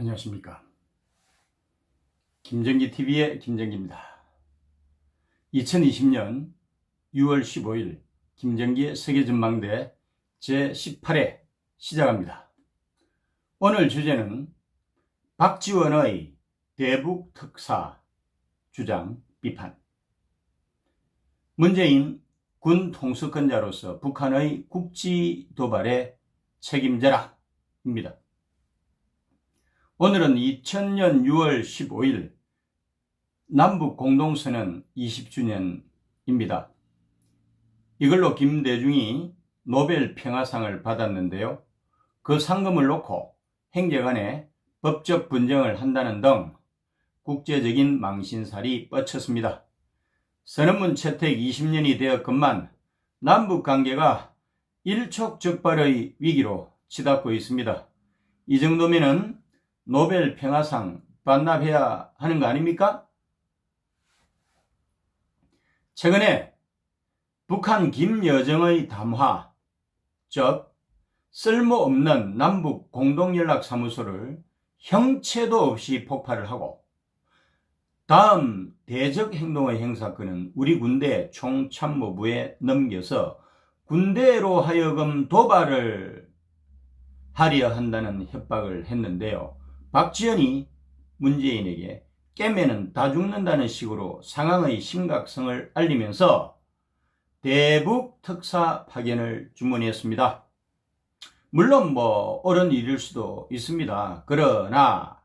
안녕하십니까. 김정기TV의 김정기입니다. 2020년 6월 15일 김정기의 세계전망대 제18회 시작합니다. 오늘 주제는 박지원의 대북 특사 주장 비판. 문재인 군 통수권자로서 북한의 국지 도발에 책임져라 입니다. 오늘은 2000년 6월 15일 남북 공동선언 20주년입니다. 이걸로 김대중이 노벨 평화상을 받았는데요. 그 상금을 놓고 행제간에 법적 분쟁을 한다는 등 국제적인 망신살이 뻗쳤습니다. 선언문 채택 20년이 되었건만 남북관계가 일촉즉발의 위기로 치닫고 있습니다. 이 정도면은 노벨 평화상 반납해야 하는 거 아닙니까? 최근에 북한 김여정의 담화, 즉 쓸모없는 남북 공동연락사무소를 형체도 없이 폭발을 하고 다음 대적 행동의 행사권은 우리 군대 총참모부에 넘겨서 군대로 하여금 도발을 하려 한다는 협박을 했는데요. 박지원이 문재인에게 깨매는 다 죽는다는 식으로 상황의 심각성을 알리면서 대북 특사 파견을 주문했습니다. 물론 옳은 일일 수도 있습니다. 그러나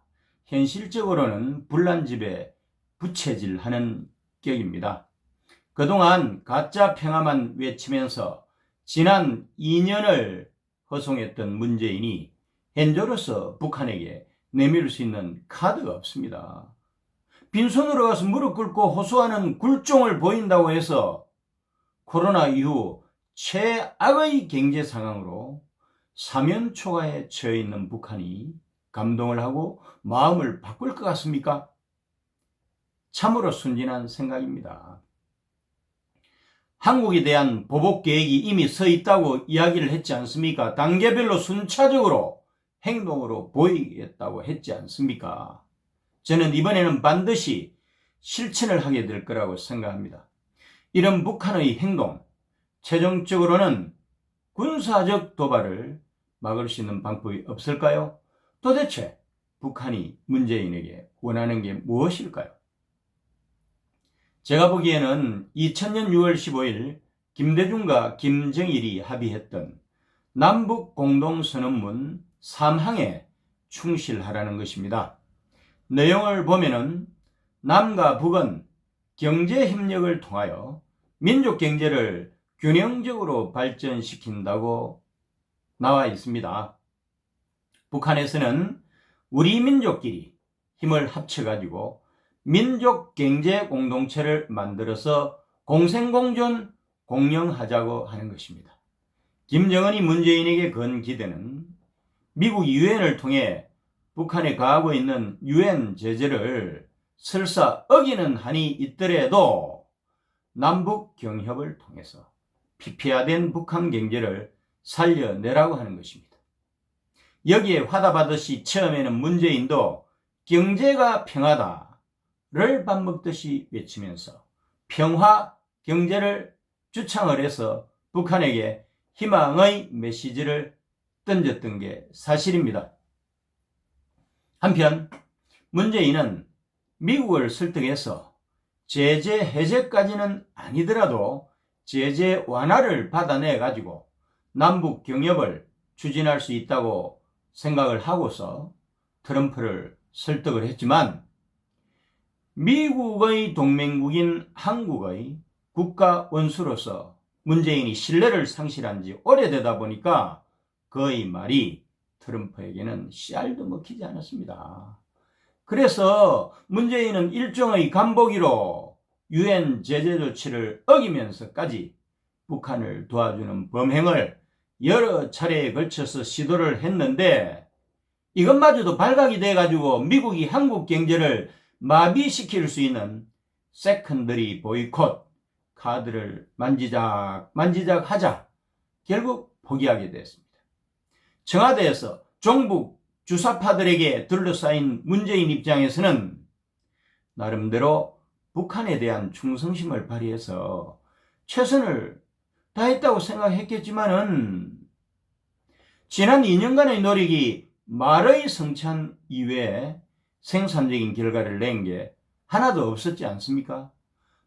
현실적으로는 불난집에 부채질하는 격입니다. 그동안 가짜 평화만 외치면서 지난 2년을 허송했던 문재인이 현재로서 북한에게 내밀 수 있는 카드가 없습니다. 빈손으로 가서 무릎 꿇고 호소하는 굴종을 보인다고 해서 코로나 이후 최악의 경제 상황으로 사면초가에 처해 있는 북한이 감동을 하고 마음을 바꿀 것 같습니까? 참으로 순진한 생각입니다. 한국에 대한 보복 계획이 이미 서 있다고 이야기를 했지 않습니까? 단계별로 순차적으로 행동으로 보이겠다고 했지 않습니까? 저는 이번에는 반드시 실천을 하게 될 거라고 생각합니다. 이런 북한의 행동, 최종적으로는 군사적 도발을 막을 수 있는 방법이 없을까요? 도대체 북한이 문재인에게 원하는 게 무엇일까요? 제가 보기에는 2000년 6월 15일 김대중과 김정일이 합의했던 남북 공동선언문 3항에 충실하라는 것입니다. 내용을 보면은 남과 북은 경제협력을 통하여 민족 경제를 균형적으로 발전시킨다고 나와 있습니다. 북한에서는 우리 민족끼리 힘을 합쳐가지고 민족 경제 공동체를 만들어서 공생공존 공영하자고 하는 것입니다. 김정은이 문재인에게 건 기대는 미국 유엔을 통해 북한에 가하고 있는 유엔 제재를 설사 어기는 한이 있더라도 남북 경협을 통해서 피폐화된 북한 경제를 살려내라고 하는 것입니다. 여기에 화답하듯이 처음에는 문재인도 경제가 평화다를 밥 먹듯이 외치면서 평화 경제를 주창을 해서 북한에게 희망의 메시지를 던졌던 게 사실입니다. 한편 문재인은 미국을 설득해서 제재 해제까지는 아니더라도 제재 완화를 받아내 가지고 남북 경협을 추진할 수 있다고 생각을 하고서 트럼프를 설득을 했지만 미국의 동맹국인 한국의 국가 원수로서 문재인이 신뢰를 상실한 지 오래되다 보니까 그의 말이 트럼프에게는 씨알도 먹히지 않았습니다. 그래서 문재인은 일종의 간보기로 유엔 제재 조치를 어기면서까지 북한을 도와주는 범행을 여러 차례에 걸쳐서 시도를 했는데 이것마저도 발각이 돼가지고 미국이 한국 경제를 마비시킬 수 있는 세컨더리 보이콧 카드를 만지작 하자 결국 포기하게 됐습니다. 청와대에서 종북 주사파들에게 둘러싸인 문재인 입장에서는 나름대로 북한에 대한 충성심을 발휘해서 최선을 다했다고 생각했겠지만은 지난 2년간의 노력이 말의 성찬 이외에 생산적인 결과를 낸 게 하나도 없었지 않습니까?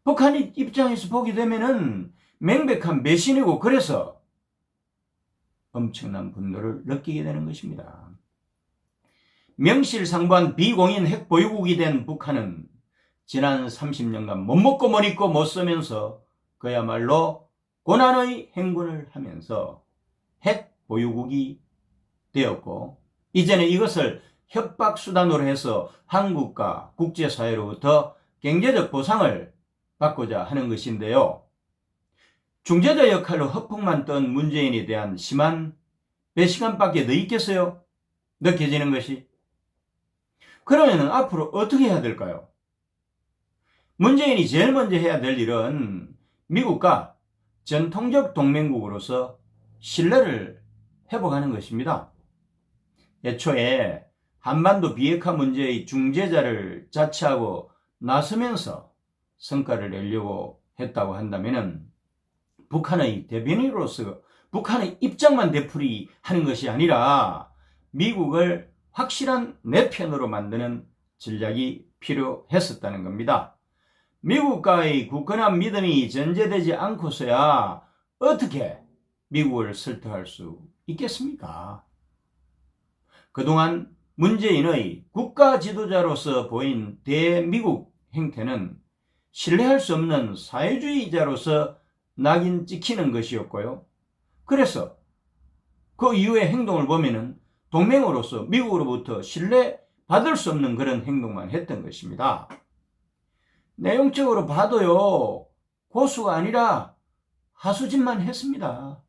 북한 입장에서 보게 되면은 명백한 배신이고 그래서 엄청난 분노를 느끼게 되는 것입니다. 명실상부한 비공인 핵 보유국이 된 북한은 지난 30년간 못 먹고 못 입고 못 쓰면서 그야말로 고난의 행군을 하면서 핵 보유국이 되었고 이제는 이것을 협박수단으로 해서 한국과 국제사회로부터 경제적 보상을 받고자 하는 것인데요. 중재자 역할로 허풍만 떤 문재인에 대한 심한 배신감밖에 더 있겠어요? 느껴지는 것이. 그러면 앞으로 어떻게 해야 될까요? 문재인이 제일 먼저 해야 될 일은 미국과 전통적 동맹국으로서 신뢰를 회복하는 것입니다. 애초에 한반도 비핵화 문제의 중재자를 자처하고 나서면서 성과를 내려고 했다고 한다면 북한의 대변인으로서 북한의 입장만 되풀이하는 것이 아니라 미국을 확실한 내 편으로 만드는 전략이 필요했었다는 겁니다. 미국과의 굳건한 믿음이 전제되지 않고서야 어떻게 미국을 설득할 수 있겠습니까? 그동안 문재인의 국가 지도자로서 보인 대미국 행태는 신뢰할 수 없는 사회주의자로서 낙인 찍히는 것이었고요. 그래서 그 이후의 행동을 보면은 동맹으로서 미국으로부터 신뢰받을 수 없는 그런 행동만 했던 것입니다. 내용적으로 봐도요, 고수가 아니라 하수짓만 했습니다.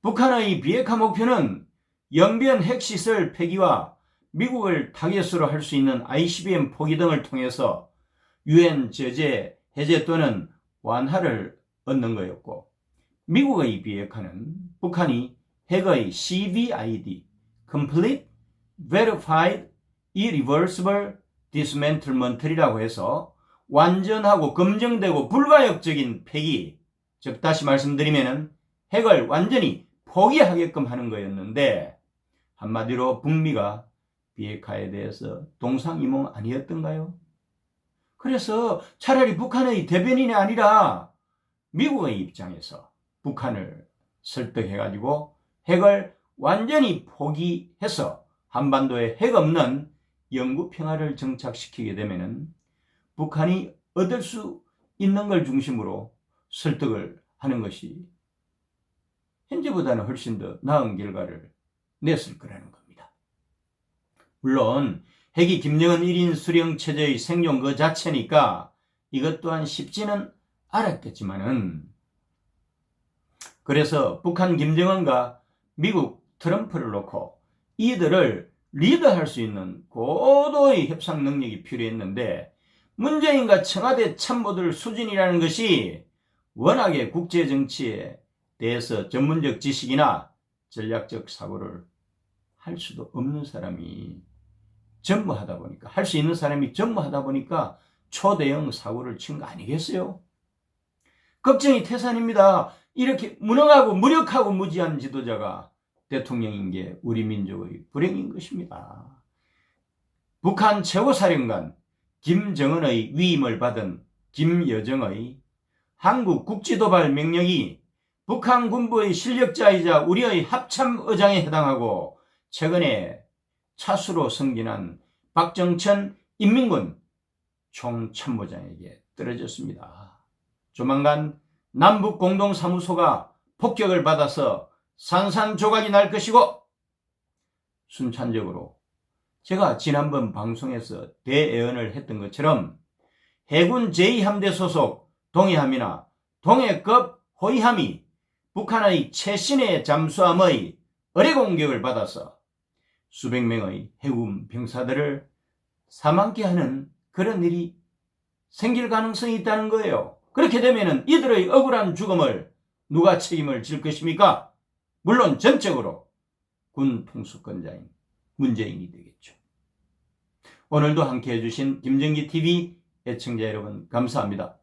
북한의 비핵화 목표는 영변 핵시설 폐기와 미국을 타겟으로 할 수 있는 ICBM 포기 등을 통해서 UN 제재 해제 또는 완화를 얻는 거였고, 미국의 비핵화는 북한이 핵의 CVID, Complete Verified Irreversible Dismantlement이라고 해서 완전하고 검증되고 불가역적인 폐기, 즉 다시 말씀드리면 핵을 완전히 포기하게끔 하는 거였는데 한마디로 북미가 비핵화에 대해서 동상이몽 아니었던가요? 그래서 차라리 북한의 대변인이 아니라 미국의 입장에서 북한을 설득해가지고 핵을 완전히 포기해서 한반도에 핵 없는 영구 평화를 정착시키게 되면은 북한이 얻을 수 있는 걸 중심으로 설득을 하는 것이 현재보다는 훨씬 더 나은 결과를 냈을 거라는 겁니다. 물론 핵이 김정은 1인 수령 체제의 생존 그 자체니까 이것 또한 쉽지는 않았겠지만은 그래서 북한 김정은과 미국 트럼프를 놓고 이들을 리드할 수 있는 고도의 협상 능력이 필요했는데 문재인과 청와대 참모들 수준이라는 것이 워낙에 국제정치에 대해서 전문적 지식이나 전략적 사고를 할 수도 없는 사람이 전무하다 보니까 할 수 있는 사람이 전무하다 보니까 초대형 사고를 친 거 아니겠어요? 걱정이 태산입니다. 이렇게 무능하고 무력하고 무지한 지도자가 대통령인 게 우리 민족의 불행인 것입니다. 북한 최고사령관 김정은의 위임을 받은 김여정의 한국 국지도발 명령이 북한 군부의 실력자이자 우리의 합참의장에 해당하고 최근에 차수로 승진한 박정천 인민군 총참모장에게 떨어졌습니다. 조만간 남북공동사무소가 폭격을 받아서 산산조각이 날 것이고 순찬적으로 제가 지난번 방송에서 대애언을 했던 것처럼 해군 제2함대 소속 동해함이나 동해급 호위함이 북한의 최신의 잠수함의 어뢰 공격을 받아서 수백 명의 해군 병사들을 사망케 하는 그런 일이 생길 가능성이 있다는 거예요. 그렇게 되면 이들의 억울한 죽음을 누가 책임을 질 것입니까? 물론 전적으로 군 통수권자인 문재인이 되겠죠. 오늘도 함께 해주신 김정기TV 애청자 여러분 감사합니다.